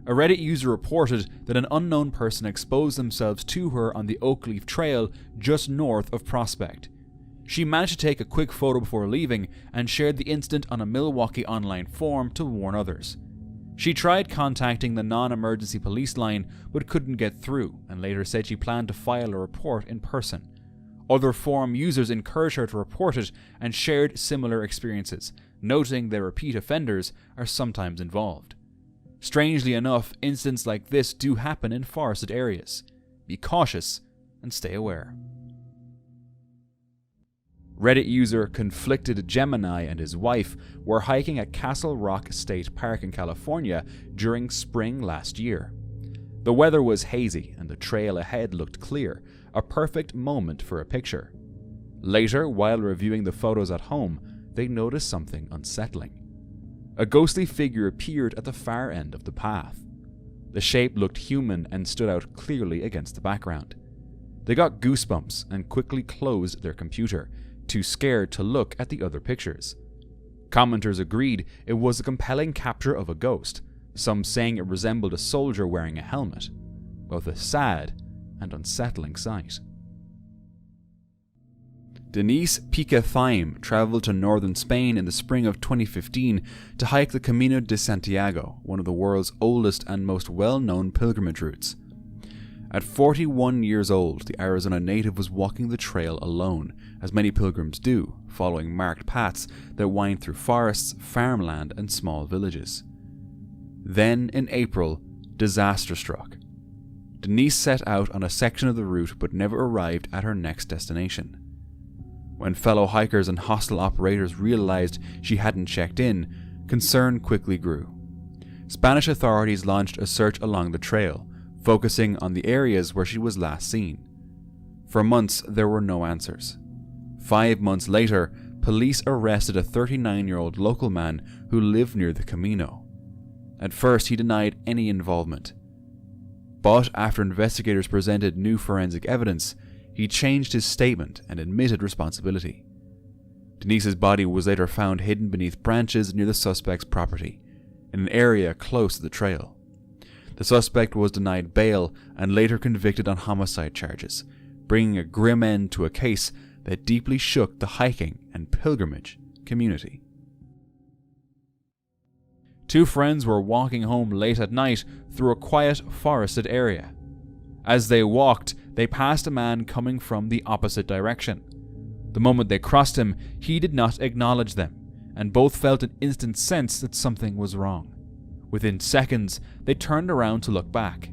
A Reddit user reported that an unknown person exposed themselves to her on the Oakleaf Trail just north of Prospect. She managed to take a quick photo before leaving and shared the incident on a Milwaukee online forum to warn others. She tried contacting the non-emergency police line but couldn't get through, and later said she planned to file a report in person. Other forum users encouraged her to report it and shared similar experiences, noting that repeat offenders are sometimes involved. Strangely enough, incidents like this do happen in forested areas. Be cautious and stay aware. Reddit user Conflicted Gemini and his wife were hiking at Castle Rock State Park in California during spring last year. The weather was hazy and the trail ahead looked clear, a perfect moment for a picture. Later, while reviewing the photos at home, they noticed something unsettling. A ghostly figure appeared at the far end of the path. The shape looked human and stood out clearly against the background. They got goosebumps and quickly closed their computer, too scared to look at the other pictures. Commenters agreed it was a compelling capture of a ghost, some saying it resembled a soldier wearing a helmet. Both a sad and unsettling sight. Denise Pica-Thyme traveled to northern Spain in the spring of 2015 to hike the Camino de Santiago, one of the world's oldest and most well-known pilgrimage routes. At 41 years old, the Arizona native was walking the trail alone, as many pilgrims do, following marked paths that wind through forests, farmland, and small villages. Then, in April, disaster struck. Denise set out on a section of the route but never arrived at her next destination. When fellow hikers and hostel operators realized she hadn't checked in, concern quickly grew. Spanish authorities launched a search along the trail, focusing on the areas where she was last seen. For months, there were no answers. 5 months later, police arrested a 39-year-old local man who lived near the Camino. At first, he denied any involvement. But after investigators presented new forensic evidence, he changed his statement and admitted responsibility. Denise's body was later found hidden beneath branches near the suspect's property, in an area close to the trail. The suspect was denied bail and later convicted on homicide charges, bringing a grim end to a case that deeply shook the hiking and pilgrimage community. Two friends were walking home late at night through a quiet, forested area. As they walked, they passed a man coming from the opposite direction. The moment they crossed him, he did not acknowledge them, and both felt an instant sense that something was wrong. Within seconds, they turned around to look back.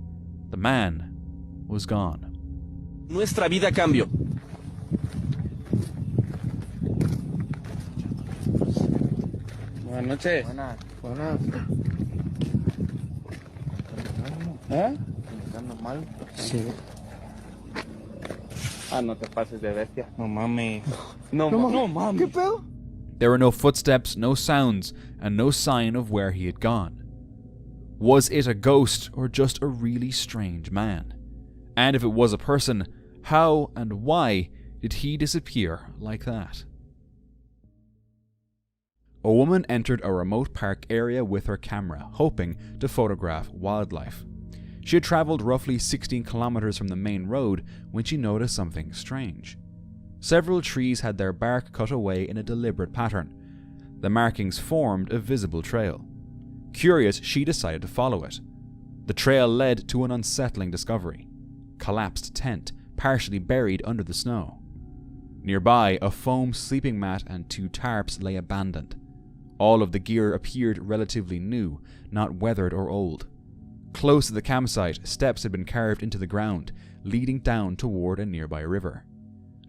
The man was gone. Nuestra vida cambió. Buenas noches. Buenas. ¿Eh? ¿Mal? Sí. No te pases de bestia. No mames. No mames. ¿Qué pedo? There were no footsteps, no sounds, and no sign of where he had gone. Was it a ghost or just a really strange man? And if it was a person, how and why did he disappear like that? A woman entered a remote park area with her camera, hoping to photograph wildlife. She had traveled roughly 16 kilometers from the main road when she noticed something strange. Several trees had their bark cut away in a deliberate pattern. The markings formed a visible trail. Curious, she decided to follow it. The trail led to an unsettling discovery: collapsed tent, partially buried under the snow. Nearby, a foam sleeping mat and 2 tarps lay abandoned. All of the gear appeared relatively new, not weathered or old. Close to the campsite, steps had been carved into the ground, leading down toward a nearby river.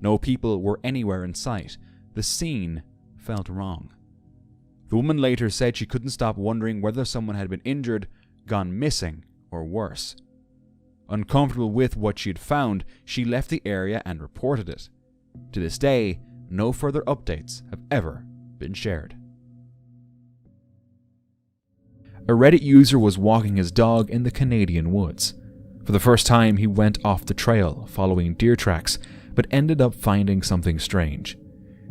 No people were anywhere in sight. The scene felt wrong. The woman later said she couldn't stop wondering whether someone had been injured, gone missing, or worse. Uncomfortable with what she had found, she left the area and reported it. To this day, no further updates have ever been shared. A Reddit user was walking his dog in the Canadian woods. For the first time, he went off the trail, following deer tracks, but ended up finding something strange.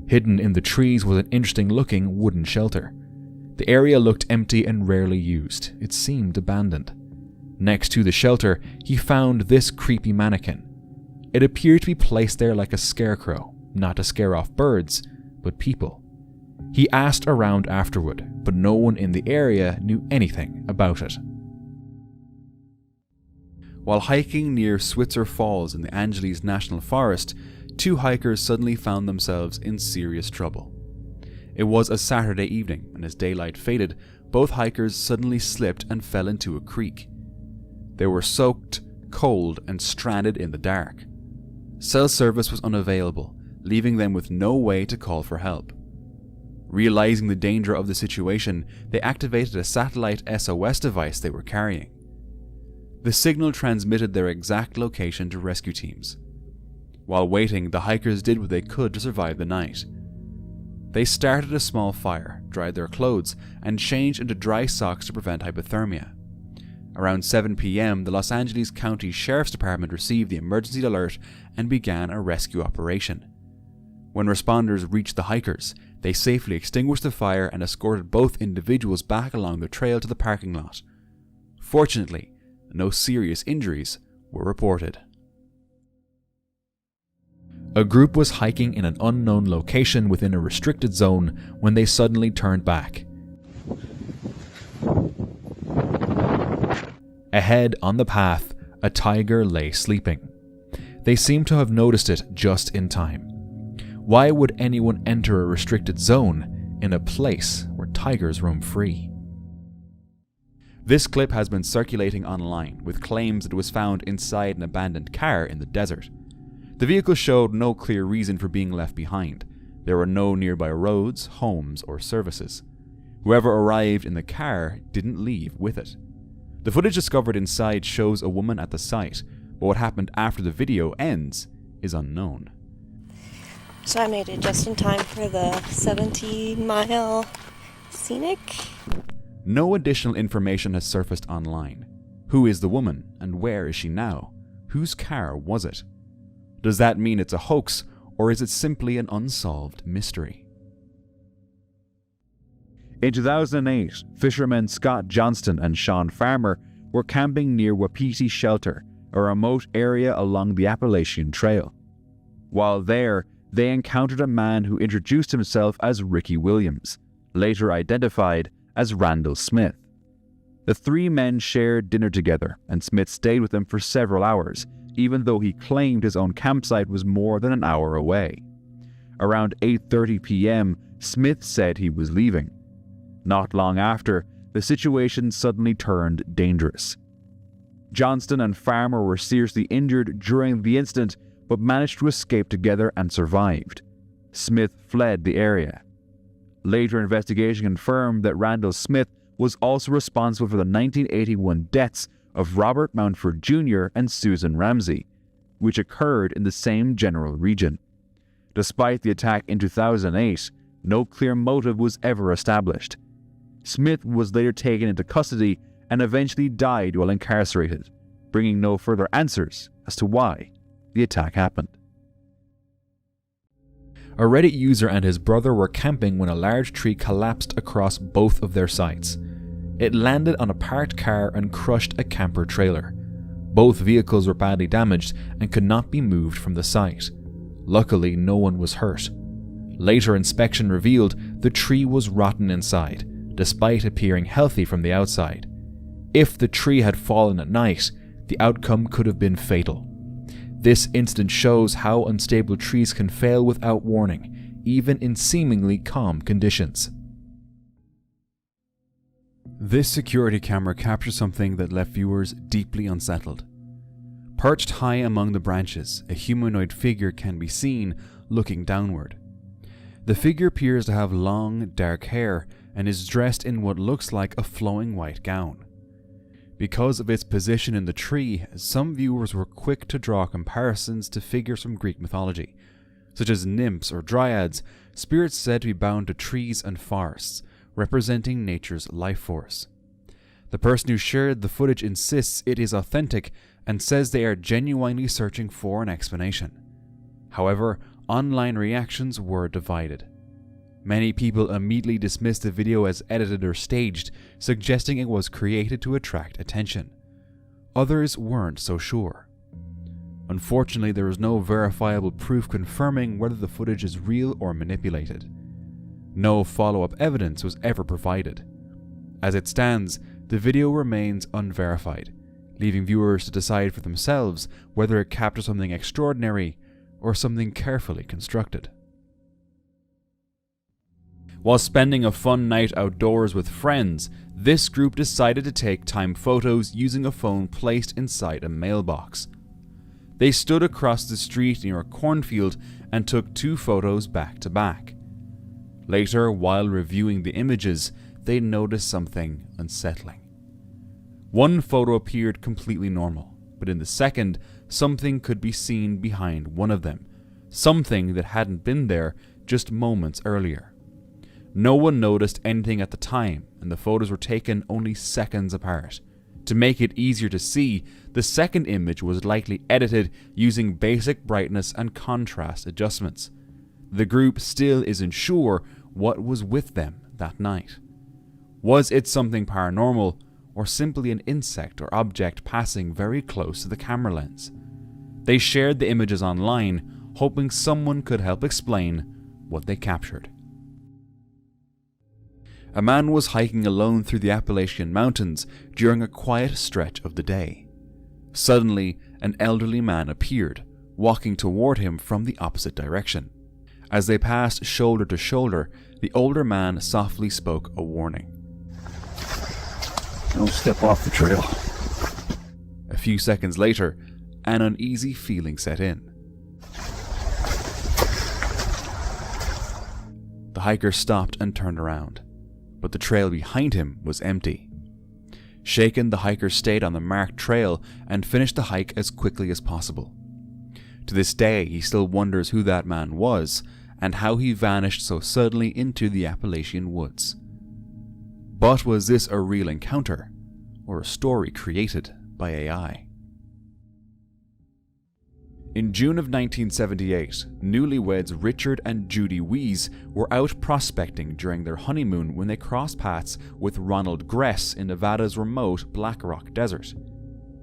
Hidden in the trees was an interesting-looking wooden shelter. The area looked empty and rarely used. It seemed abandoned. Next to the shelter, he found this creepy mannequin. It appeared to be placed there like a scarecrow, not to scare off birds, but people. He asked around afterward, but no one in the area knew anything about it. While hiking near Switzer Falls in the Angeles National Forest, 2 hikers suddenly found themselves in serious trouble. It was a Saturday evening, and as daylight faded, both hikers suddenly slipped and fell into a creek. They were soaked, cold, and stranded in the dark. Cell service was unavailable, leaving them with no way to call for help. Realizing the danger of the situation, they activated a satellite SOS device they were carrying. The signal transmitted their exact location to rescue teams. While waiting, the hikers did what they could to survive the night. They started a small fire, dried their clothes, and changed into dry socks to prevent hypothermia. Around 7 p.m., the Los Angeles County Sheriff's Department received the emergency alert and began a rescue operation. When responders reached the hikers, they safely extinguished the fire and escorted both individuals back along the trail to the parking lot. Fortunately, no serious injuries were reported. A group was hiking in an unknown location within a restricted zone when they suddenly turned back. Ahead on the path, a tiger lay sleeping. They seemed to have noticed it just in time. Why would anyone enter a restricted zone in a place where tigers roam free? This clip has been circulating online with claims that it was found inside an abandoned car in the desert. The vehicle showed no clear reason for being left behind. There were no nearby roads, homes, or services. Whoever arrived in the car didn't leave with it. The footage discovered inside shows a woman at the site, but what happened after the video ends is unknown. So I made it just in time for the 70-mile scenic. No additional information has surfaced online. Who is the woman, and where is she now? Whose car was it? Does that mean it's a hoax, or is it simply an unsolved mystery? In 2008, fishermen Scott Johnston and Sean Farmer were camping near Wapiti Shelter, a remote area along the Appalachian Trail. While there, they encountered a man who introduced himself as Ricky Williams, later identified as Randall Smith. The 3 men shared dinner together, and Smith stayed with them for several hours, even though he claimed his own campsite was more than an hour away. Around 8:30 p.m., Smith said he was leaving. Not long after, the situation suddenly turned dangerous. Johnston and Farmer were seriously injured during the incident, but managed to escape together and survived. Smith fled the area. Later investigation confirmed that Randall Smith was also responsible for the 1981 deaths of Robert Mountford Jr. and Susan Ramsey, which occurred in the same general region. Despite the attack in 2008, no clear motive was ever established. Smith was later taken into custody and eventually died while incarcerated, bringing no further answers as to why the attack happened. A Reddit user and his brother were camping when a large tree collapsed across both of their sites. It landed on a parked car and crushed a camper trailer. Both vehicles were badly damaged and could not be moved from the site. Luckily, no one was hurt. Later inspection revealed the tree was rotten inside, despite appearing healthy from the outside. If the tree had fallen at night, the outcome could have been fatal. This incident shows how unstable trees can fail without warning, even in seemingly calm conditions. This security camera captures something that left viewers deeply unsettled. Perched high among the branches, a humanoid figure can be seen looking downward. The figure appears to have long, dark hair and is dressed in what looks like a flowing white gown. Because of its position in the tree, some viewers were quick to draw comparisons to figures from Greek mythology, such as nymphs or dryads, spirits said to be bound to trees and forests, representing nature's life force. The person who shared the footage insists it is authentic and says they are genuinely searching for an explanation. However, online reactions were divided. Many people immediately dismissed the video as edited or staged, suggesting it was created to attract attention. others weren't so sure. Unfortunately, there is no verifiable proof confirming whether the footage is real or manipulated. No follow-up evidence was ever provided. As it stands, the video remains unverified, leaving viewers to decide for themselves whether it captures something extraordinary or something carefully constructed. While spending a fun night outdoors with friends, this group decided to take time photos using a phone placed inside a mailbox. They stood across the street near a cornfield and took 2 photos back to back. Later, while reviewing the images, they noticed something unsettling. One photo appeared completely normal, but in the second, something could be seen behind one of them, something that hadn't been there just moments earlier. No one noticed anything at the time, and the photos were taken only seconds apart. To make it easier to see, the second image was likely edited using basic brightness and contrast adjustments. The group still isn't sure what was with them that night. Was it something paranormal, or simply an insect or object passing very close to the camera lens? They shared the images online, hoping someone could help explain what they captured. A man was hiking alone through the Appalachian Mountains during a quiet stretch of the day. Suddenly, an elderly man appeared, walking toward him from the opposite direction. As they passed shoulder to shoulder, the older man softly spoke a warning. Don't step off the trail. A few seconds later, an uneasy feeling set in. The hiker stopped and turned around, but the trail behind him was empty. Shaken, the hiker stayed on the marked trail and finished the hike as quickly as possible. To this day, he still wonders who that man was and how he vanished so suddenly into the Appalachian woods. But was this a real encounter, or a story created by AI? In June of 1978, newlyweds Richard and Judy Wees were out prospecting during their honeymoon when they crossed paths with Ronald Gress in Nevada's remote Black Rock Desert.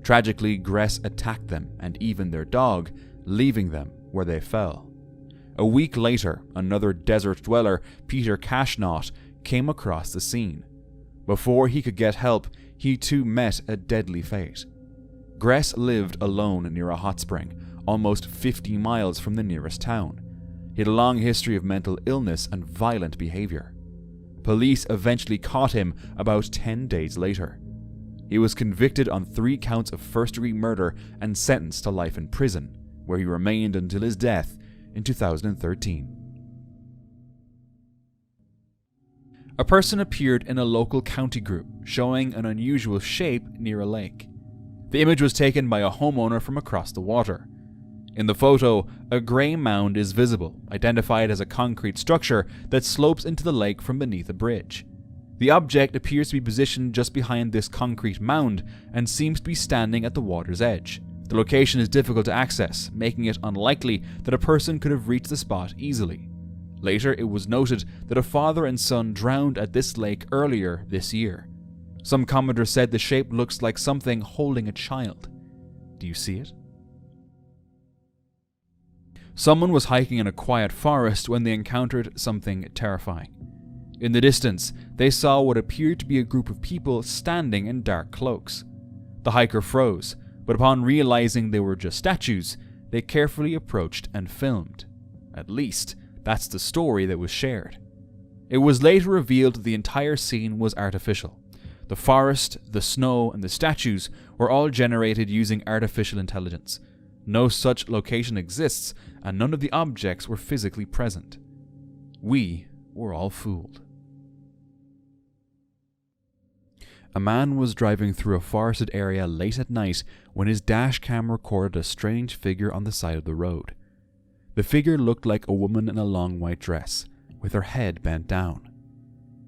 Tragically, Gress attacked them and even their dog, leaving them where they fell. A week later, another desert dweller, Peter Cashnot, came across the scene. Before he could get help, he too met a deadly fate. Gress lived alone near a hot spring, almost 50 miles from the nearest town. He had a long history of mental illness and violent behavior. Police eventually caught him about 10 days later. He was convicted on 3 counts of first-degree murder and sentenced to life in prison, where he remained until his death in 2013. A person appeared in a local county group, showing an unusual shape near a lake. The image was taken by a homeowner from across the water. In the photo, a grey mound is visible, identified as a concrete structure that slopes into the lake from beneath a bridge. The object appears to be positioned just behind this concrete mound and seems to be standing at the water's edge. The location is difficult to access, making it unlikely that a person could have reached the spot easily. Later, it was noted that a father and son drowned at this lake earlier this year. Some commenters said the shape looks like something holding a child. Do you see it? Someone was hiking in a quiet forest when they encountered something terrifying. In the distance, they saw what appeared to be a group of people standing in dark cloaks. The hiker froze, but upon realizing they were just statues, they carefully approached and filmed. At least, that's the story that was shared. It was later revealed that the entire scene was artificial. The forest, the snow, and the statues were all generated using artificial intelligence. No such location exists, and none of the objects were physically present. We were all fooled. A man was driving through a forested area late at night when his dash cam recorded a strange figure on the side of the road. The figure looked like a woman in a long white dress, with her head bent down.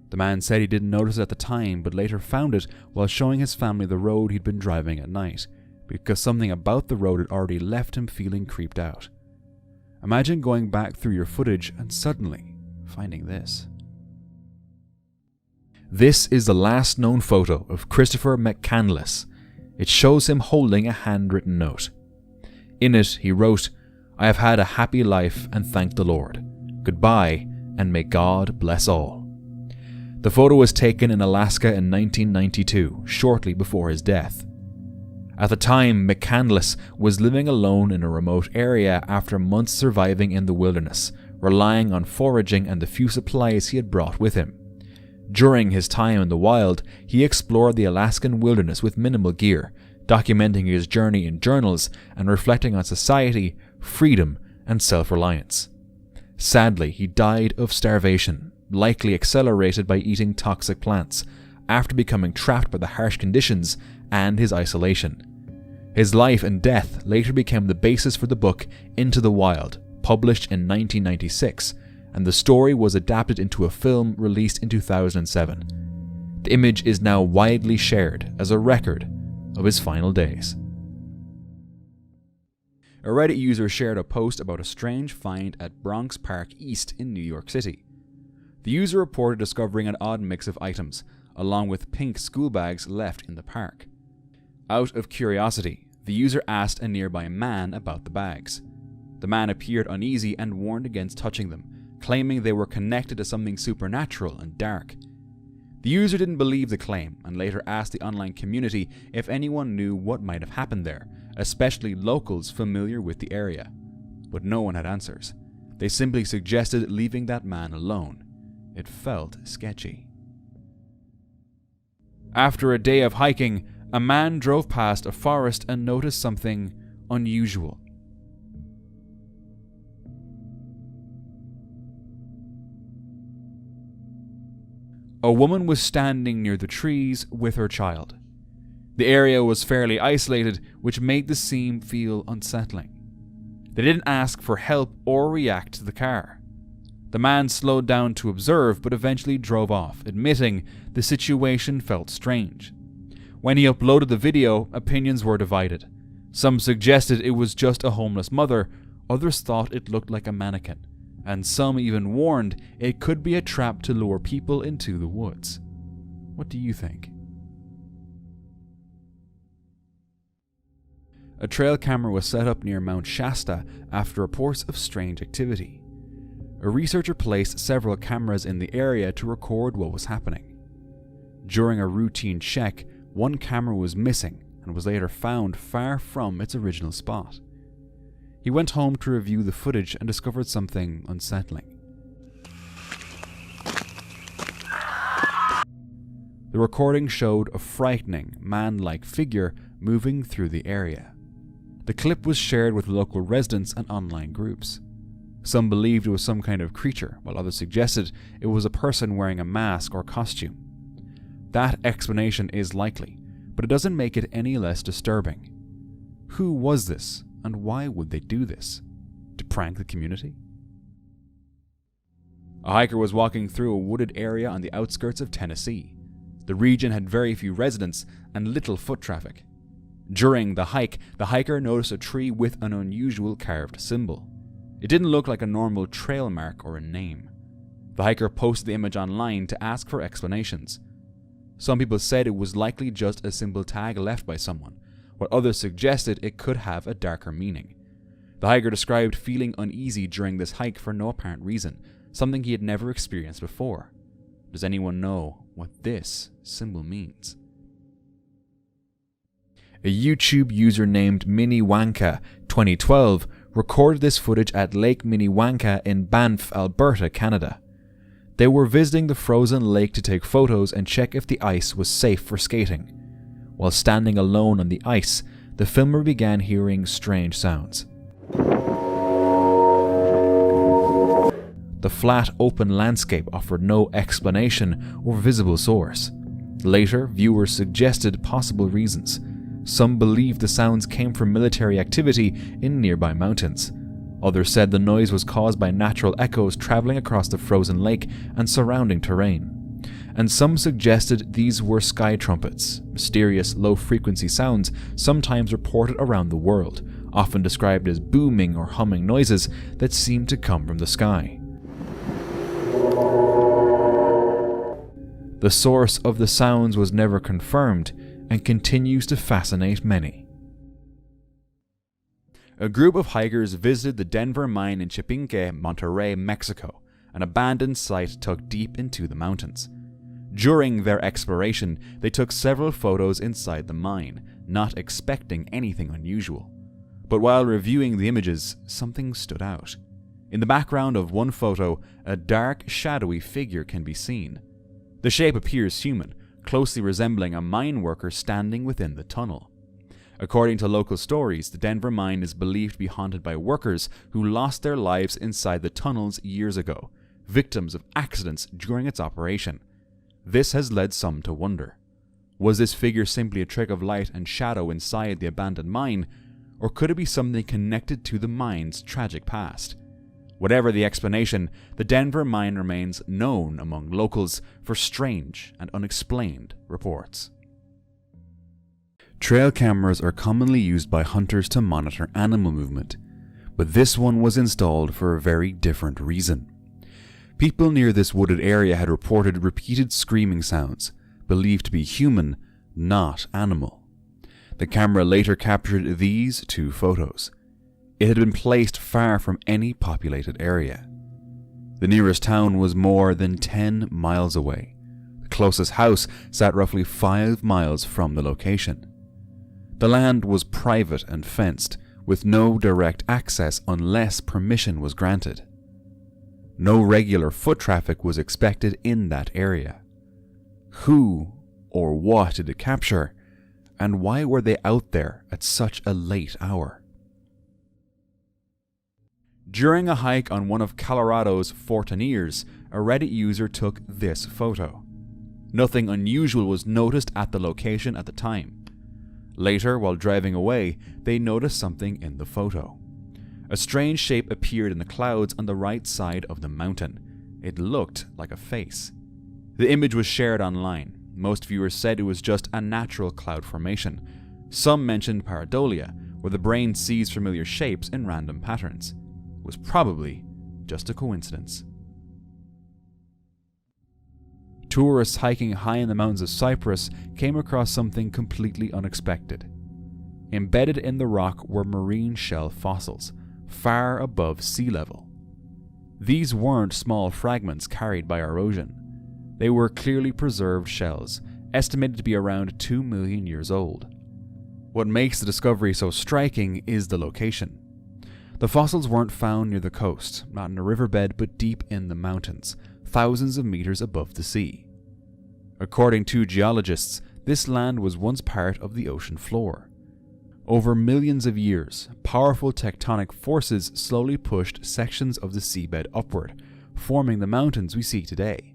The man said he didn't notice it at the time, but later found it while showing his family the road he'd been driving at night, because something about the road had already left him feeling creeped out. Imagine going back through your footage and suddenly finding this. This is the last known photo of Christopher McCandless. It shows him holding a handwritten note. In it, he wrote, "I have had a happy life and thank the Lord. Goodbye, and may God bless all." The photo was taken in Alaska in 1992, shortly before his death. At the time, McCandless was living alone in a remote area after months surviving in the wilderness, relying on foraging and the few supplies he had brought with him. During his time in the wild, he explored the Alaskan wilderness with minimal gear, documenting his journey in journals and reflecting on society, freedom, and self-reliance. Sadly, he died of starvation, likely accelerated by eating toxic plants, after becoming trapped by the harsh conditions and his isolation. His life and death later became the basis for the book Into the Wild, published in 1996, and the story was adapted into a film released in 2007. The image is now widely shared as a record of his final days. A Reddit user shared a post about a strange find at Bronx Park East in New York City. The user reported discovering an odd mix of items, along with pink school bags left in the park. Out of curiosity, the user asked a nearby man about the bags. The man appeared uneasy and warned against touching them, claiming they were connected to something supernatural and dark. The user didn't believe the claim and later asked the online community if anyone knew what might have happened there, especially locals familiar with the area. But no one had answers. They simply suggested leaving that man alone. It felt sketchy. After a day of hiking, a man drove past a forest and noticed something unusual. A woman was standing near the trees with her child. The area was fairly isolated, which made the scene feel unsettling. They didn't ask for help or react to the car. The man slowed down to observe, but eventually drove off, admitting the situation felt strange. When he uploaded the video, opinions were divided. Some suggested it was just a homeless mother, others thought it looked like a mannequin, and some even warned it could be a trap to lure people into the woods. What do you think? A trail camera was set up near Mount Shasta after reports of strange activity. A researcher placed several cameras in the area to record what was happening. During a routine check, one camera was missing and was later found far from its original spot. He went home to review the footage and discovered something unsettling. The recording showed a frightening, man-like figure moving through the area. The clip was shared with local residents and online groups. Some believed it was some kind of creature, while others suggested it was a person wearing a mask or costume. That explanation is likely, but it doesn't make it any less disturbing. Who was this, and why would they do this? To prank the community? A hiker was walking through a wooded area on the outskirts of Tennessee. The region had very few residents and little foot traffic. During the hike, the hiker noticed a tree with an unusual carved symbol. It didn't look like a normal trail mark or a name. The hiker posted the image online to ask for explanations. Some people said it was likely just a simple tag left by someone, while others suggested it could have a darker meaning. The hiker described feeling uneasy during this hike for no apparent reason, something he had never experienced before. Does anyone know what this symbol means? A YouTube user named Minnewanka 2012 recorded this footage at Lake Minnewanka in Banff, Alberta, Canada. They were visiting the frozen lake to take photos and check if the ice was safe for skating. While standing alone on the ice, the filmer began hearing strange sounds. The flat, open landscape offered no explanation or visible source. Later, viewers suggested possible reasons. Some believed the sounds came from military activity in nearby mountains. Others said the noise was caused by natural echoes traveling across the frozen lake and surrounding terrain. And some suggested these were sky trumpets, mysterious low-frequency sounds sometimes reported around the world, often described as booming or humming noises that seemed to come from the sky. The source of the sounds was never confirmed, and continues to fascinate many. A group of hikers visited the Denver mine in Chipinque, Monterrey, Mexico, an abandoned site tucked deep into the mountains. During their exploration, they took several photos inside the mine, not expecting anything unusual. But while reviewing the images, something stood out. In the background of one photo, a dark, shadowy figure can be seen. The shape appears human, closely resembling a mine worker standing within the tunnel. According to local stories, the Denver mine is believed to be haunted by workers who lost their lives inside the tunnels years ago, victims of accidents during its operation. This has led some to wonder, was this figure simply a trick of light and shadow inside the abandoned mine, or could it be something connected to the mine's tragic past? Whatever the explanation, the Denver mine remains known among locals for strange and unexplained reports. Trail cameras are commonly used by hunters to monitor animal movement, but this one was installed for a very different reason. People near this wooded area had reported repeated screaming sounds, believed to be human, not animal. The camera later captured these two photos. It had been placed far from any populated area. The nearest town was more than 10 miles away. The closest house sat roughly 5 miles from the location. The land was private and fenced, with no direct access unless permission was granted. No regular foot traffic was expected in that area. Who or what did it capture, and why were they out there at such a late hour? During a hike on one of Colorado's Fortiniers, a Reddit user took this photo. Nothing unusual was noticed at the location at the time. Later, while driving away, they noticed something in the photo. A strange shape appeared in the clouds on the right side of the mountain. It looked like a face. The image was shared online. Most viewers said it was just a natural cloud formation. Some mentioned pareidolia, where the brain sees familiar shapes in random patterns. It was probably just a coincidence. Tourists hiking high in the mountains of Cyprus came across something completely unexpected. Embedded in the rock were marine shell fossils, far above sea level. These weren't small fragments carried by erosion. They were clearly preserved shells, estimated to be around 2 million years old. What makes the discovery so striking is the location. The fossils weren't found near the coast, not in a riverbed, but deep in the mountains, thousands of meters above the sea. According to geologists, this land was once part of the ocean floor. Over millions of years, powerful tectonic forces slowly pushed sections of the seabed upward, forming the mountains we see today.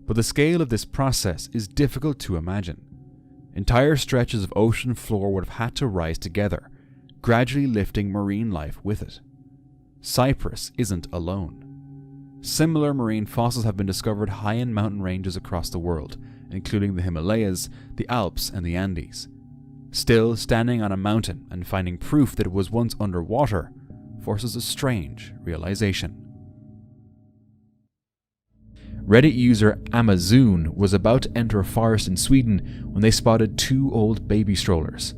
But the scale of this process is difficult to imagine. Entire stretches of ocean floor would have had to rise together, gradually lifting marine life with it. Cyprus isn't alone. Similar marine fossils have been discovered high in mountain ranges across the world, including the Himalayas, the Alps, and the Andes. Still, standing on a mountain and finding proof that it was once underwater forces a strange realization. Reddit user Amazon was about to enter a forest in Sweden when they spotted 2 old baby strollers.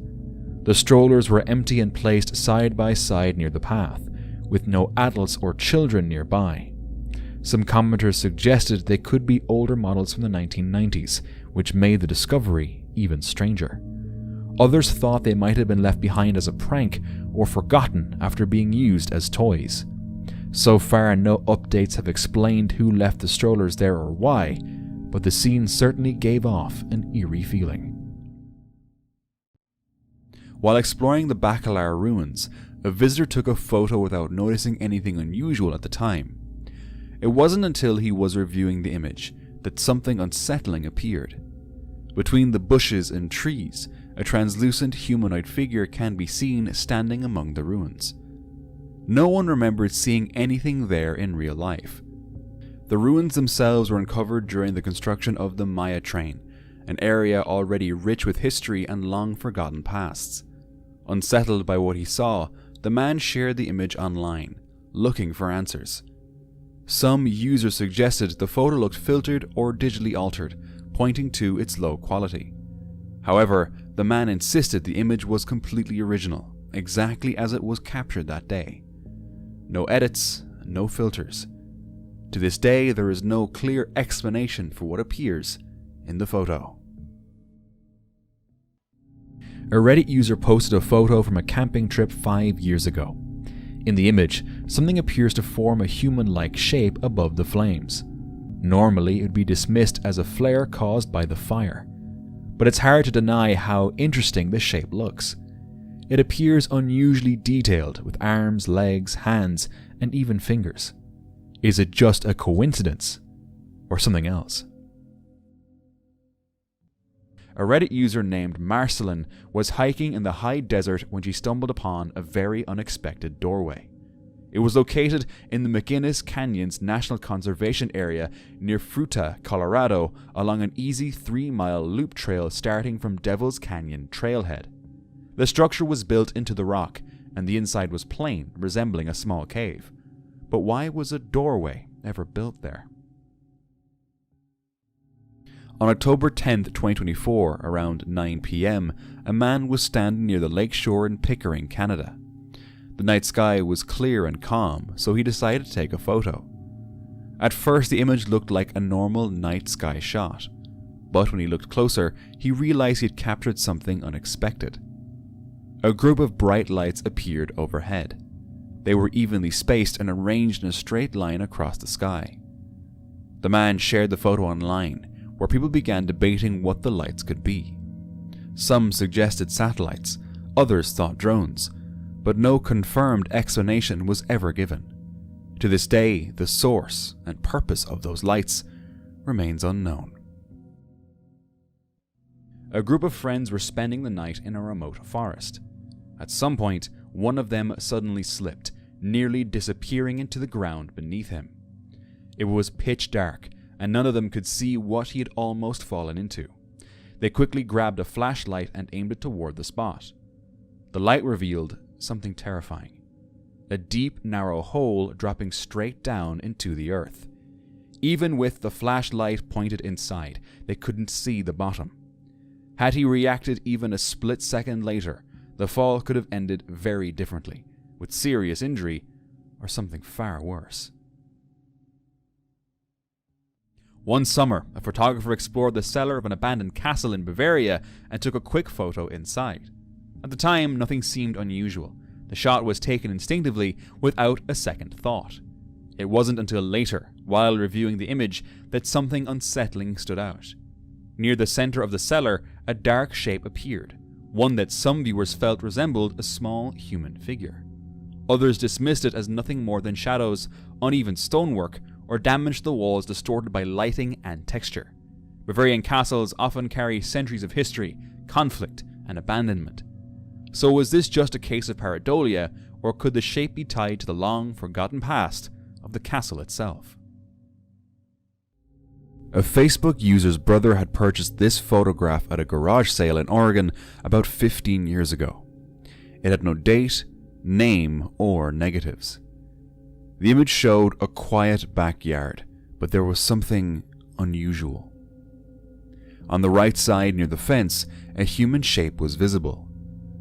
The strollers were empty and placed side by side near the path, with no adults or children nearby. Some commenters suggested they could be older models from the 1990s, which made the discovery even stranger. Others thought they might have been left behind as a prank or forgotten after being used as toys. So far, no updates have explained who left the strollers there or why, but the scene certainly gave off an eerie feeling. While exploring the Bacalar ruins, a visitor took a photo without noticing anything unusual at the time. It wasn't until he was reviewing the image that something unsettling appeared. Between the bushes and trees, a translucent humanoid figure can be seen standing among the ruins. No one remembered seeing anything there in real life. The ruins themselves were uncovered during the construction of the Maya train, an area already rich with history and long-forgotten pasts. Unsettled by what he saw, the man shared the image online, looking for answers. Some users suggested the photo looked filtered or digitally altered, pointing to its low quality. However, the man insisted the image was completely original, exactly as it was captured that day. No edits, no filters. To this day, there is no clear explanation for what appears in the photo. A Reddit user posted a photo from a camping trip 5 years ago. In the image, something appears to form a human-like shape above the flames. Normally, it would be dismissed as a flare caused by the fire. But it's hard to deny how interesting the shape looks. It appears unusually detailed, with arms, legs, hands, and even fingers. Is it just a coincidence, or something else? A Reddit user named Marceline was hiking in the high desert when she stumbled upon a very unexpected doorway. It was located in the McInnes Canyons National Conservation Area near Fruita, Colorado, along an easy 3-mile loop trail starting from Devil's Canyon trailhead. The structure was built into the rock, and the inside was plain, resembling a small cave. But why was a doorway ever built there? On October 10, 2024, around 9 p.m., a man was standing near the lakeshore in Pickering, Canada. The night sky was clear and calm, so he decided to take a photo. At first, the image looked like a normal night sky shot, but when he looked closer, he realized he had captured something unexpected. A group of bright lights appeared overhead. They were evenly spaced and arranged in a straight line across the sky. The man shared the photo online, where people began debating what the lights could be. Some suggested satellites, others thought drones, but no confirmed explanation was ever given. To this day, the source and purpose of those lights remains unknown. A group of friends were spending the night in a remote forest. At some point, one of them suddenly slipped, nearly disappearing into the ground beneath him. It was pitch dark, and none of them could see what he had almost fallen into. They quickly grabbed a flashlight and aimed it toward the spot. The light revealed something terrifying. A deep, narrow hole dropping straight down into the earth. Even with the flashlight pointed inside, they couldn't see the bottom. Had he reacted even a split second later, the fall could have ended very differently, with serious injury or something far worse. One summer, a photographer explored the cellar of an abandoned castle in Bavaria and took a quick photo inside. At the time, nothing seemed unusual. The shot was taken instinctively, without a second thought. It wasn't until later, while reviewing the image, that something unsettling stood out. Near the center of the cellar, a dark shape appeared, one that some viewers felt resembled a small human figure. Others dismissed it as nothing more than shadows, uneven stonework, or damage to the walls distorted by lighting and texture. Bavarian castles often carry centuries of history, conflict, and abandonment. So was this just a case of pareidolia, or could the shape be tied to the long-forgotten past of the castle itself? A Facebook user's brother had purchased this photograph at a garage sale in Oregon about 15 years ago. It had no date, name, or negatives. The image showed a quiet backyard, but there was something unusual. On the right side near the fence, a human shape was visible.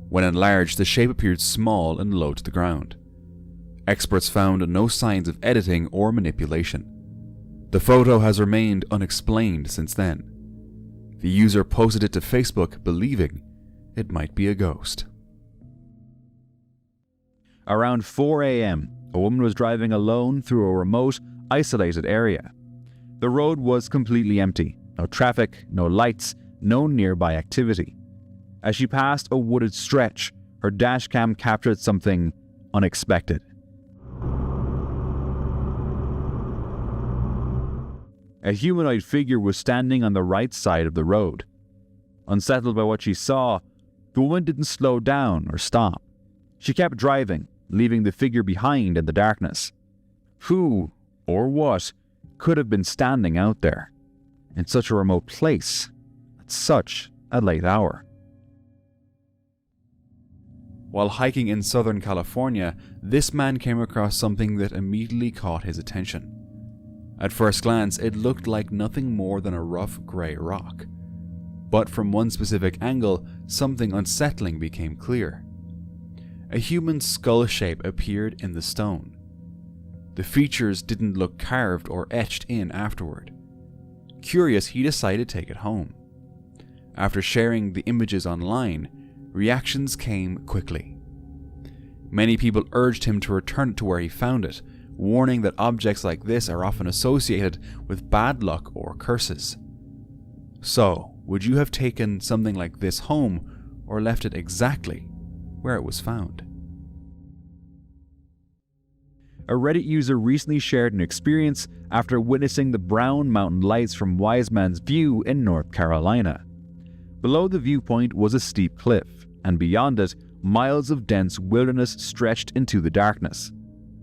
When enlarged, the shape appeared small and low to the ground. Experts found no signs of editing or manipulation. The photo has remained unexplained since then. The user posted it to Facebook believing it might be a ghost. Around 4 a.m., a woman was driving alone through a remote, isolated area. The road was completely empty. No traffic, no lights, no nearby activity. As she passed a wooded stretch, her dashcam captured something unexpected. A humanoid figure was standing on the right side of the road. Unsettled by what she saw, the woman didn't slow down or stop. She kept driving, leaving the figure behind in the darkness. Who, or what, could have been standing out there, in such a remote place, at such a late hour? While hiking in Southern California, this man came across something that immediately caught his attention. At first glance, it looked like nothing more than a rough grey rock. but from one specific angle, something unsettling became clear. A human skull shape appeared in the stone. The features didn't look carved or etched in afterward. Curious, he decided to take it home. After sharing the images online, reactions came quickly. Many people urged him to return it to where he found it, warning that objects like this are often associated with bad luck or curses. So, would you have taken something like this home or left it exactly where it was found? A Reddit user recently shared an experience after witnessing the brown mountain lights from Wise Man's View in North Carolina. Below the viewpoint was a steep cliff, and beyond it, miles of dense wilderness stretched into the darkness.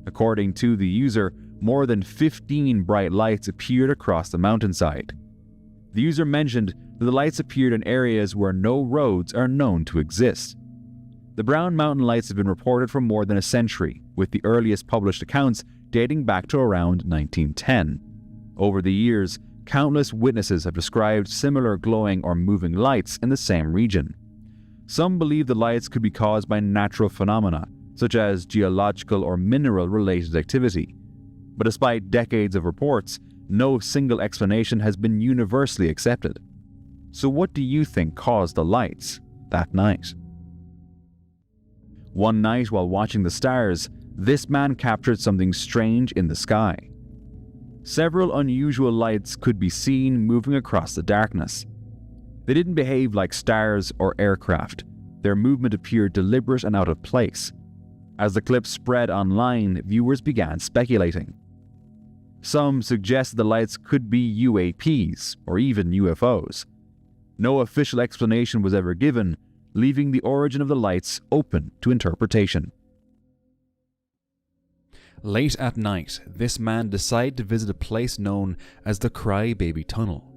According to the user, more than 15 bright lights appeared across the mountainside. The user mentioned that the lights appeared in areas where no roads are known to exist. The brown mountain lights have been reported for more than a century, with the earliest published accounts dating back to around 1910. Over the years, countless witnesses have described similar glowing or moving lights in the same region. Some believe the lights could be caused by natural phenomena, such as geological or mineral-related activity. But despite decades of reports, no single explanation has been universally accepted. So what do you think caused the lights that night? One night while watching the stars, this man captured something strange in the sky. Several unusual lights could be seen moving across the darkness. They didn't behave like stars or aircraft. Their movement appeared deliberate and out of place. As the clip spread online, viewers began speculating. Some suggested the lights could be UAPs or even UFOs. No official explanation was ever given, leaving the origin of the lights open to interpretation. Late at night, this man decided to visit a place known as the Crybaby Tunnel.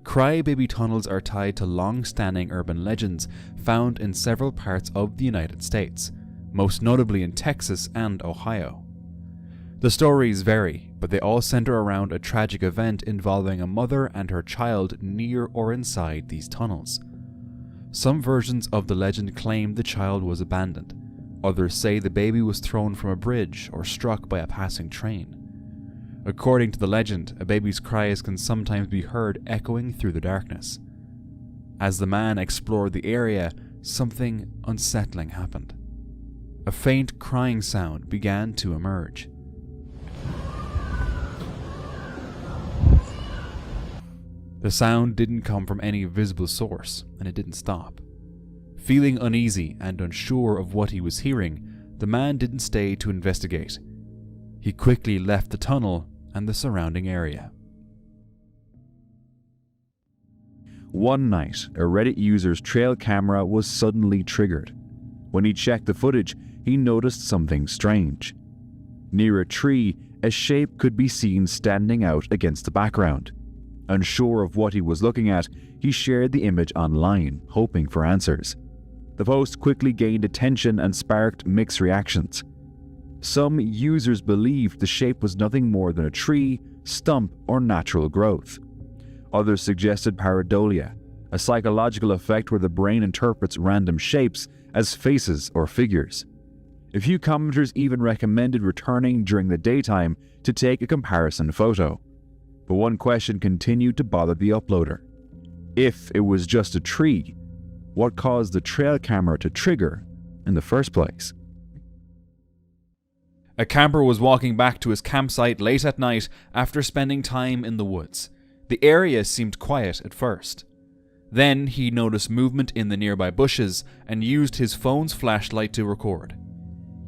Crybaby tunnels are tied to long-standing urban legends found in several parts of the United States, most notably in Texas and Ohio. The stories vary, but they all center around a tragic event involving a mother and her child near or inside these tunnels. Some versions of the legend claim the child was abandoned. Others say the baby was thrown from a bridge or struck by a passing train. According to the legend, a baby's cries can sometimes be heard echoing through the darkness. As the man explored the area, something unsettling happened. A faint crying sound began to emerge. The sound didn't come from any visible source, and it didn't stop. Feeling uneasy and unsure of what he was hearing, the man didn't stay to investigate. He quickly left the tunnel and the surrounding area. One night, a Reddit user's trail camera was suddenly triggered. When he checked the footage, he noticed something strange. Near a tree, a shape could be seen standing out against the background. Unsure of what he was looking at, he shared the image online, hoping for answers. The post quickly gained attention and sparked mixed reactions. Some users believed the shape was nothing more than a tree, stump, or natural growth. Others suggested pareidolia, a psychological effect where the brain interprets random shapes as faces or figures. A few commenters even recommended returning during the daytime to take a comparison photo. But one question continued to bother the uploader. If it was just a tree, what caused the trail camera to trigger in the first place? A camper was walking back to his campsite late at night after spending time in the woods. The area seemed quiet at first. Then he noticed movement in the nearby bushes and used his phone's flashlight to record.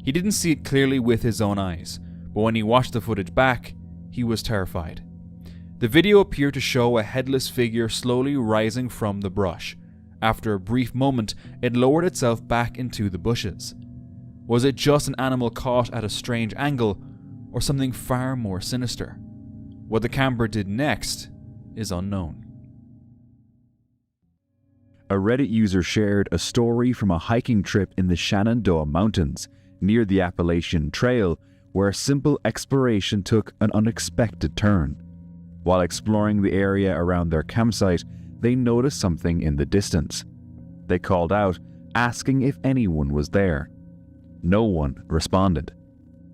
He didn't see it clearly with his own eyes, but when he watched the footage back, he was terrified. The video appeared to show a headless figure slowly rising from the brush. After a brief moment, it lowered itself back into the bushes. Was it just an animal caught at a strange angle, or something far more sinister? What the camper did next is unknown. A Reddit user shared a story from a hiking trip in the Shenandoah Mountains, near the Appalachian Trail, where simple exploration took an unexpected turn. While exploring the area around their campsite, they noticed something in the distance. They called out, asking if anyone was there. No one responded.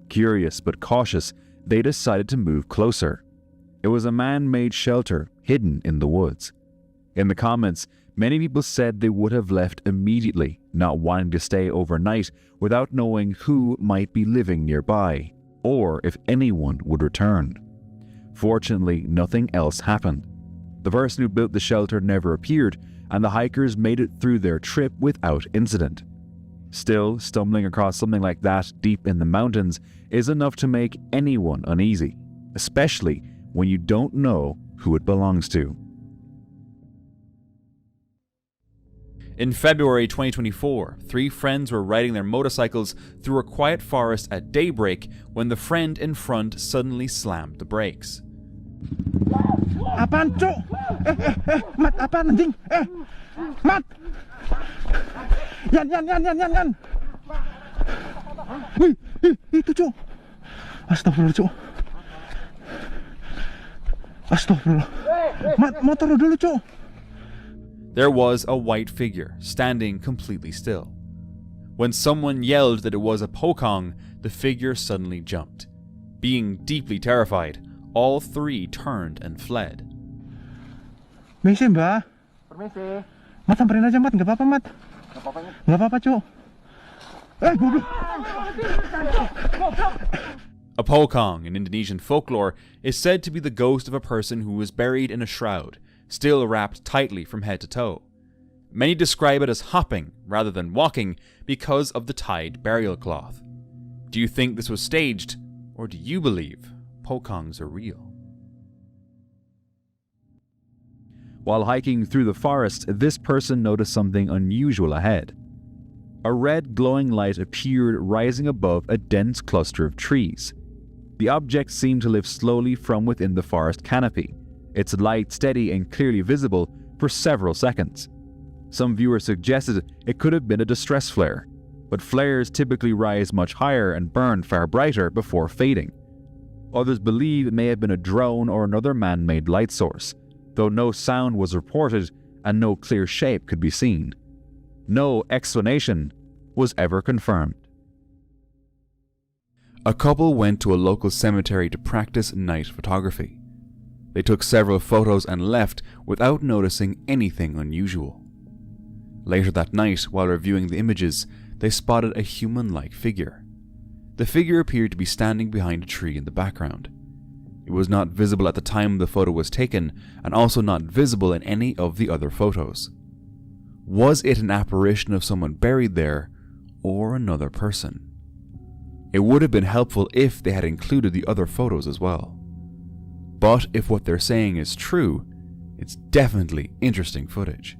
Curious but cautious, they decided to move closer. It was a man-made shelter hidden in the woods. In the comments, many people said they would have left immediately, not wanting to stay overnight without knowing who might be living nearby, or if anyone would return. Fortunately, nothing else happened. The person who built the shelter never appeared, and the hikers made it through their trip without incident. Still, stumbling across something like that deep in the mountains is enough to make anyone uneasy, especially when you don't know who it belongs to. In February 2024, 3 friends were riding their motorcycles through a quiet forest at daybreak when the friend in front suddenly slammed the brakes. Apaan, Cuk? Mat, apaan anjing? Mat! Yan. Wih, itu, Cuk. Astagfirullah, Cuk. Astagfirullah. Mat, motor dulu, Cuk. There was a white figure standing completely still. When someone yelled that it was a pokong, the figure suddenly jumped. Being deeply terrified, all 3 turned and fled. Misi, Mbak. Permisi. Mat, samperin aja, Mat. Nggak apa-apa, Mat. Nggak apa-apa, Cuk. Goblok. A pokong in Indonesian folklore is said to be the ghost of a person who was buried in a shroud, still wrapped tightly from head to toe. Many describe it as hopping rather than walking because of the tied burial cloth. Do you think this was staged, or do you believe pokongs are real? While hiking through the forest, this person noticed something unusual ahead. A red glowing light appeared rising above a dense cluster of trees. The object seemed to lift slowly from within the forest canopy, its light steady and clearly visible for several seconds. Some viewers suggested it could have been a distress flare, but flares typically rise much higher and burn far brighter before fading. Others believe it may have been a drone or another man-made light source, though no sound was reported and no clear shape could be seen. No explanation was ever confirmed. A couple went to a local cemetery to practice night photography. They took several photos and left without noticing anything unusual. Later that night, while reviewing the images, they spotted a human-like figure. The figure appeared to be standing behind a tree in the background. It was not visible at the time the photo was taken, and also not visible in any of the other photos. Was it an apparition of someone buried there, or another person? It would have been helpful if they had included the other photos as well. But if what they're saying is true, it's definitely interesting footage.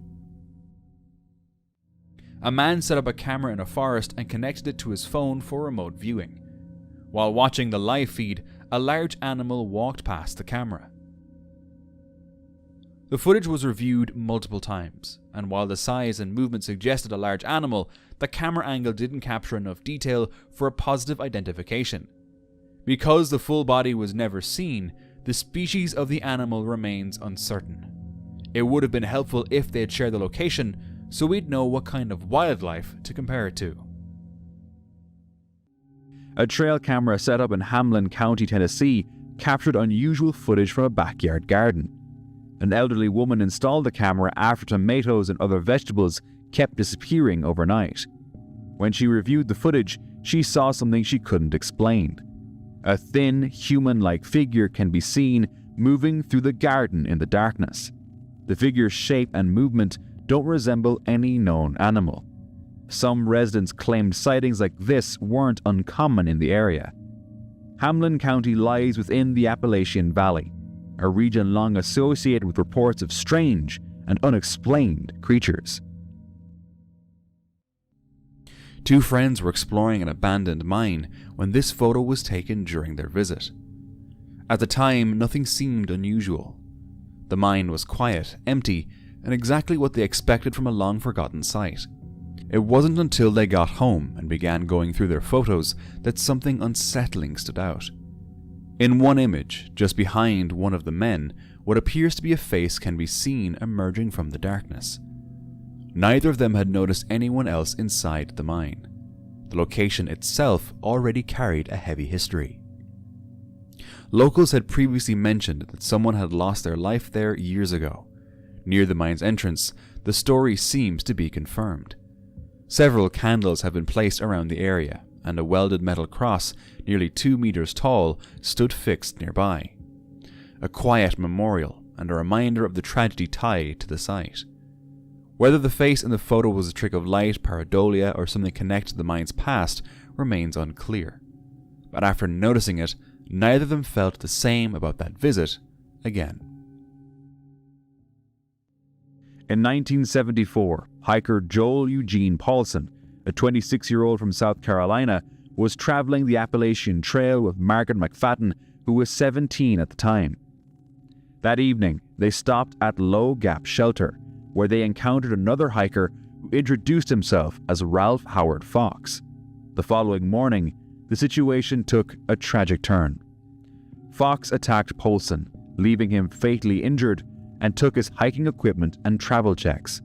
A man set up a camera in a forest and connected it to his phone for remote viewing. While watching the live feed, a large animal walked past the camera. The footage was reviewed multiple times, and while the size and movement suggested a large animal, the camera angle didn't capture enough detail for a positive identification. Because the full body was never seen, the species of the animal remains uncertain. It would have been helpful if they had shared the location so we'd know what kind of wildlife to compare it to. A trail camera set up in Hamlin County, Tennessee, captured unusual footage from a backyard garden. An elderly woman installed the camera after tomatoes and other vegetables kept disappearing overnight. When she reviewed the footage, she saw something she couldn't explain. A thin, human-like figure can be seen moving through the garden in the darkness. The figure's shape and movement don't resemble any known animal. Some residents claimed sightings like this weren't uncommon in the area. Hamlin County lies within the Appalachian Valley, a region long associated with reports of strange and unexplained creatures. 2 friends were exploring an abandoned mine when this photo was taken during their visit. At the time, nothing seemed unusual. The mine was quiet, empty, and exactly what they expected from a long-forgotten site. It wasn't until they got home and began going through their photos that something unsettling stood out. In one image, just behind one of the men, what appears to be a face can be seen emerging from the darkness. Neither of them had noticed anyone else inside the mine. The location itself already carried a heavy history. Locals had previously mentioned that someone had lost their life there years ago. Near the mine's entrance, the story seems to be confirmed. Several candles have been placed around the area, and a welded metal cross, nearly 2 meters tall, stood fixed nearby. A quiet memorial and a reminder of the tragedy tied to the site. Whether the face in the photo was a trick of light, pareidolia, or something connected to the mine's past remains unclear. But after noticing it, neither of them felt the same about that visit again. In 1974, hiker Joel Eugene Paulson, a 26-year-old from South Carolina, was traveling the Appalachian Trail with Margaret McFadden, who was 17 at the time. That evening, they stopped at Low Gap Shelter, where they encountered another hiker who introduced himself as Ralph Howard Fox. The following morning, the situation took a tragic turn. Fox attacked Paulson, leaving him fatally injured, and took his hiking equipment and travel checks.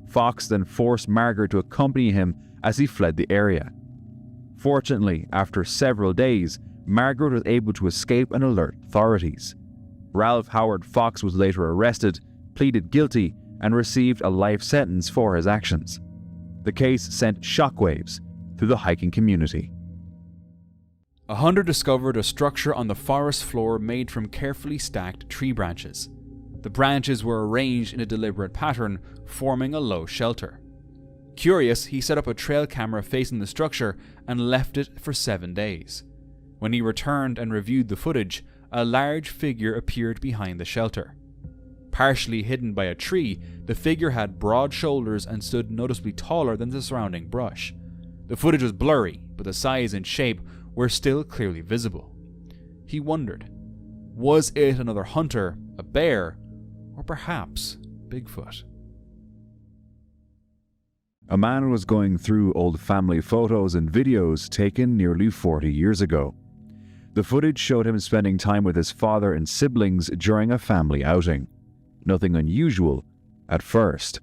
Fox then forced Margaret to accompany him as he fled the area. Fortunately, after several days, Margaret was able to escape and alert authorities. Ralph Howard Fox was later arrested, pleaded guilty, and received a life sentence for his actions. The case sent shockwaves through the hiking community. A hunter discovered a structure on the forest floor made from carefully stacked tree branches. The branches were arranged in a deliberate pattern, forming a low shelter. Curious, he set up a trail camera facing the structure and left it for 7 days. When he returned and reviewed the footage, a large figure appeared behind the shelter. Partially hidden by a tree, the figure had broad shoulders and stood noticeably taller than the surrounding brush. The footage was blurry, but the size and shape were still clearly visible. He wondered, was it another hunter, a bear, or perhaps Bigfoot? A man was going through old family photos and videos taken nearly 40 years ago. The footage showed him spending time with his father and siblings during a family outing. Nothing unusual at first.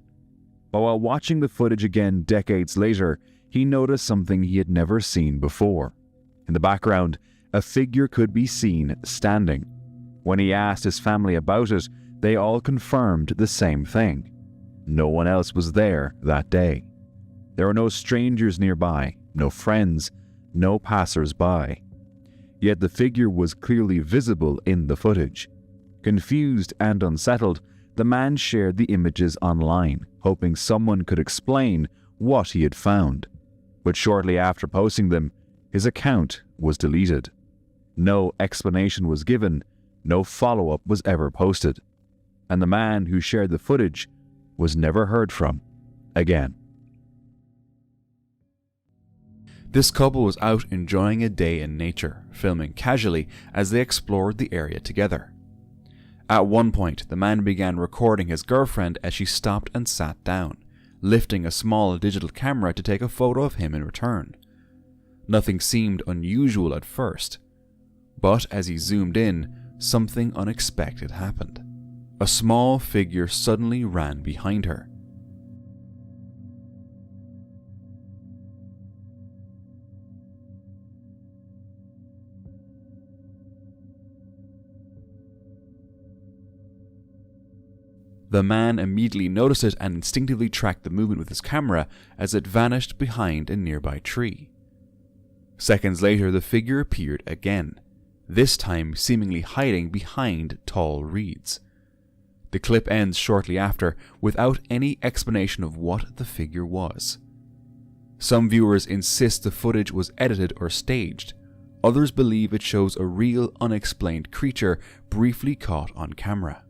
But while watching the footage again decades later, he noticed something he had never seen before. In the background, a figure could be seen standing. When he asked his family about it, they all confirmed the same thing. No one else was there that day. There were no strangers nearby, no friends, no passers-by. Yet the figure was clearly visible in the footage. Confused and unsettled, the man shared the images online, hoping someone could explain what he had found. But shortly after posting them, his account was deleted. No explanation was given, no follow-up was ever posted. And the man who shared the footage was never heard from again. This couple was out enjoying a day in nature, filming casually as they explored the area together. At one point, the man began recording his girlfriend as she stopped and sat down, lifting a small digital camera to take a photo of him in return. Nothing seemed unusual at first, but as he zoomed in, something unexpected happened. A small figure suddenly ran behind her. The man immediately noticed it and instinctively tracked the movement with his camera as it vanished behind a nearby tree. Seconds later, the figure appeared again, this time seemingly hiding behind tall reeds. The clip ends shortly after, without any explanation of what the figure was. Some viewers insist the footage was edited or staged. Others believe it shows a real, unexplained creature briefly caught on camera.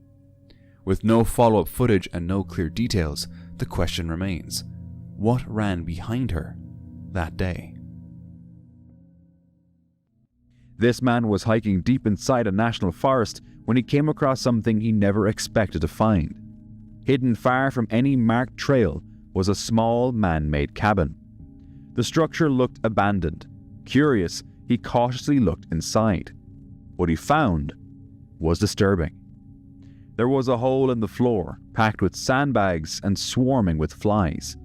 With no follow-up footage and no clear details, the question remains, what ran behind her that day? This man was hiking deep inside a national forest when he came across something he never expected to find. Hidden far from any marked trail was a small man-made cabin. The structure looked abandoned. Curious, he cautiously looked inside. What he found was disturbing. There was a hole in the floor, packed with sandbags and swarming with flies.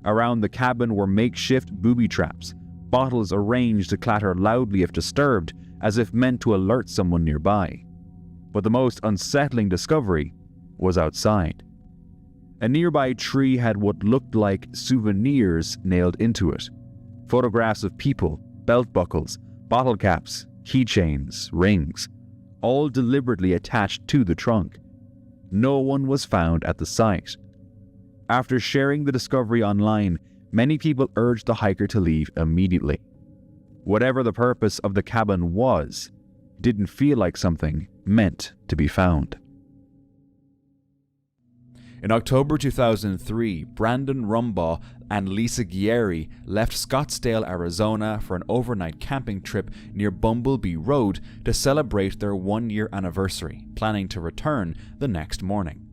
Around the cabin were makeshift booby traps, bottles arranged to clatter loudly if disturbed, as if meant to alert someone nearby. But the most unsettling discovery was outside. A nearby tree had what looked like souvenirs nailed into it. Photographs of people, belt buckles, bottle caps, keychains, rings, all deliberately attached to the trunk. No one was found at the site. After sharing the discovery online, many people urged the hiker to leave immediately. Whatever the purpose of the cabin was, it didn't feel like something meant to be found. In October 2003, Brandon Rumbaugh and Lisa Gieri left Scottsdale, Arizona for an overnight camping trip near Bumblebee Road to celebrate their 1-year anniversary, planning to return the next morning.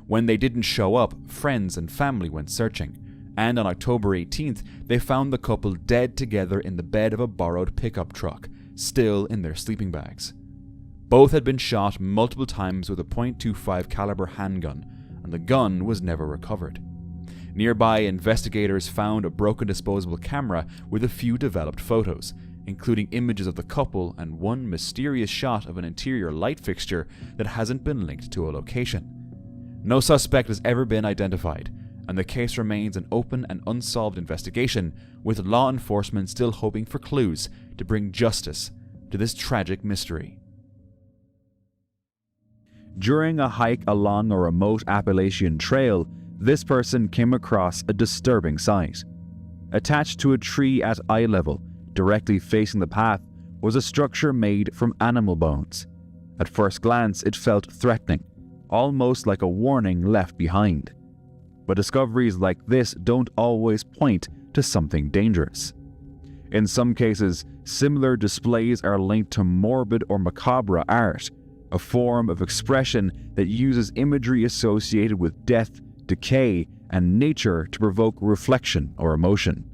When they didn't show up, friends and family went searching, and on October 18th, they found the couple dead together in the bed of a borrowed pickup truck, still in their sleeping bags. Both had been shot multiple times with a .25 caliber handgun, and the gun was never recovered. Nearby, investigators found a broken disposable camera with a few developed photos, including images of the couple and one mysterious shot of an interior light fixture that hasn't been linked to a location. No suspect has ever been identified, and the case remains an open and unsolved investigation, with law enforcement still hoping for clues to bring justice to this tragic mystery. During a hike along a remote Appalachian trail, this person came across a disturbing sight. Attached to a tree at eye level, directly facing the path, was a structure made from animal bones. At first glance, it felt threatening, almost like a warning left behind. But discoveries like this don't always point to something dangerous. In some cases, similar displays are linked to morbid or macabre art, a form of expression that uses imagery associated with death, decay, and nature to provoke reflection or emotion.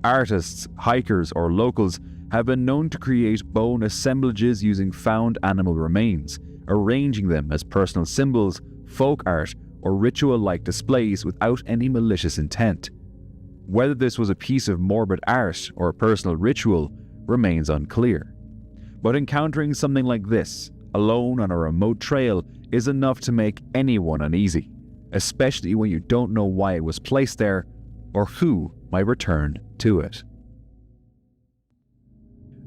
Artists, hikers, or locals have been known to create bone assemblages using found animal remains, arranging them as personal symbols, folk art, or ritual-like displays without any malicious intent. Whether this was a piece of morbid art or a personal ritual remains unclear. But encountering something like this, alone on a remote trail, is enough to make anyone uneasy, especially when you don't know why it was placed there or who might return to it.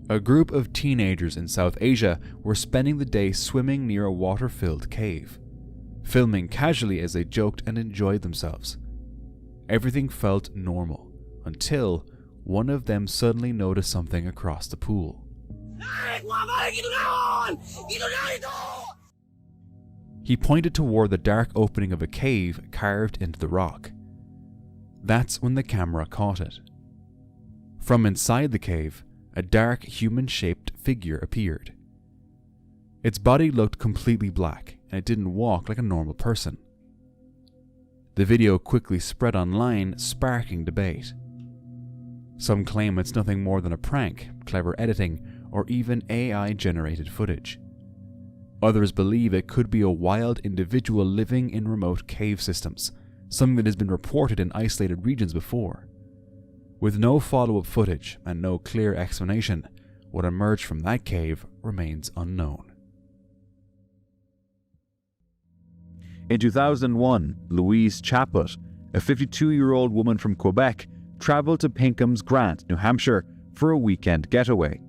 A group of teenagers in South Asia were spending the day swimming near a water-filled cave, filming casually as they joked and enjoyed themselves. Everything felt normal until one of them suddenly noticed something across the pool. He pointed toward the dark opening of a cave carved into the rock. That's when the camera caught it. From inside the cave, a dark human-shaped figure appeared. Its body looked completely black, and it didn't walk like a normal person. The video quickly spread online, sparking debate. Some claim it's nothing more than a prank, clever editing, or even AI-generated footage. Others believe it could be a wild individual living in remote cave systems, something that has been reported in isolated regions before. With no follow-up footage and no clear explanation, what emerged from that cave remains unknown. In 2001, Louise Chaput, a 52-year-old woman from Quebec, traveled to Pinkham's Grant, New Hampshire, for a weekend getaway.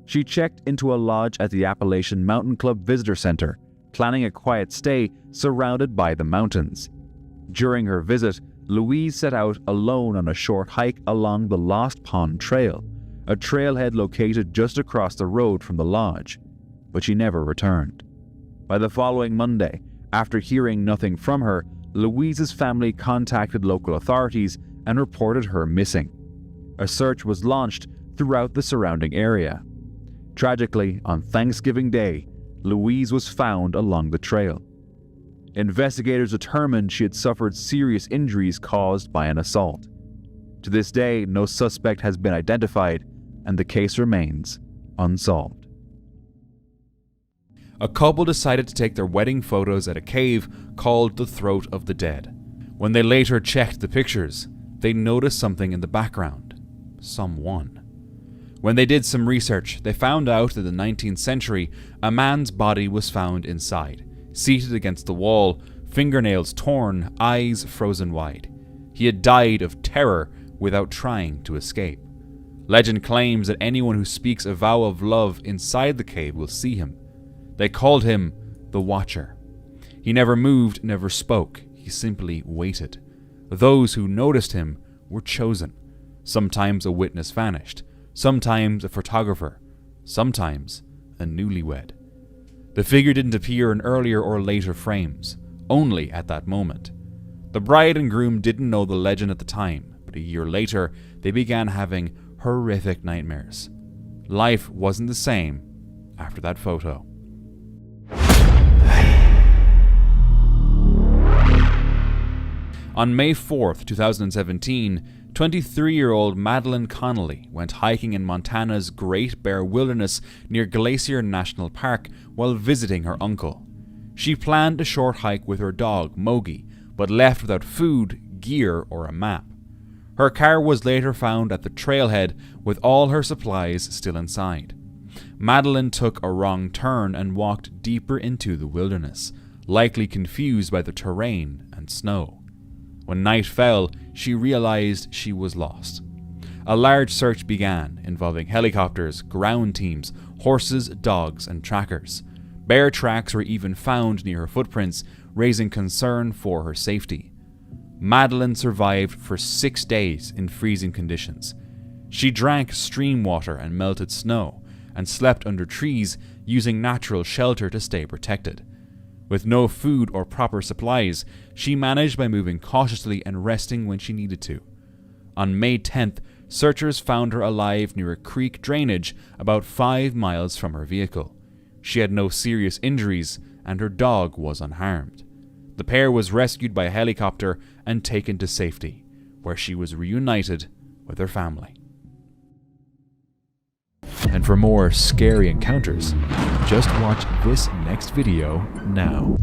She checked into a lodge at the Appalachian Mountain Club Visitor Center, planning a quiet stay surrounded by the mountains. During her visit, Louise set out alone on a short hike along the Lost Pond Trail, a trailhead located just across the road from the lodge, but she never returned. By the following Monday, after hearing nothing from her, Louise's family contacted local authorities and reported her missing. A search was launched throughout the surrounding area. Tragically, on Thanksgiving Day, Louise was found along the trail. Investigators determined she had suffered serious injuries caused by an assault. To this day, no suspect has been identified, and the case remains unsolved. a couple decided to take their wedding photos at a cave called the Throat of the Dead. When they later checked the pictures, they noticed something in the background. Someone. When they did some research, they found out that in the 19th century, a man's body was found inside, seated against the wall, fingernails torn, eyes frozen wide. He had died of terror without trying to escape. Legend claims that anyone who speaks a vow of love inside the cave will see him. They called him the Watcher. He never moved, never spoke. He simply waited. Those who noticed him were chosen. Sometimes a witness vanished. Sometimes a photographer. Sometimes a newlywed. The figure didn't appear in earlier or later frames, only at that moment. The bride and groom didn't know the legend at the time, but a year later, they began having horrific nightmares. Life wasn't the same after that photo. On May 4th, 2017, 23-year-old Madeline Connolly went hiking in Montana's Great Bear Wilderness near Glacier National Park while visiting her uncle. She planned a short hike with her dog, Mogi, but left without food, gear, or a map. Her car was later found at the trailhead with all her supplies still inside. Madeline took a wrong turn and walked deeper into the wilderness, likely confused by the terrain and snow. When night fell, she realized she was lost. A large search began, involving helicopters, ground teams, horses, dogs, and trackers. Bear tracks were even found near her footprints, raising concern for her safety. Madeline survived for 6 days in freezing conditions. She drank stream water and melted snow, and slept under trees, using natural shelter to stay protected. With no food or proper supplies, she managed by moving cautiously and resting when she needed to. On May 10th, searchers found her alive near a creek drainage about 5 miles from her vehicle. She had no serious injuries, and her dog was unharmed. The pair was rescued by a helicopter and taken to safety, where she was reunited with her family. And for more scary encounters, just watch this next video now.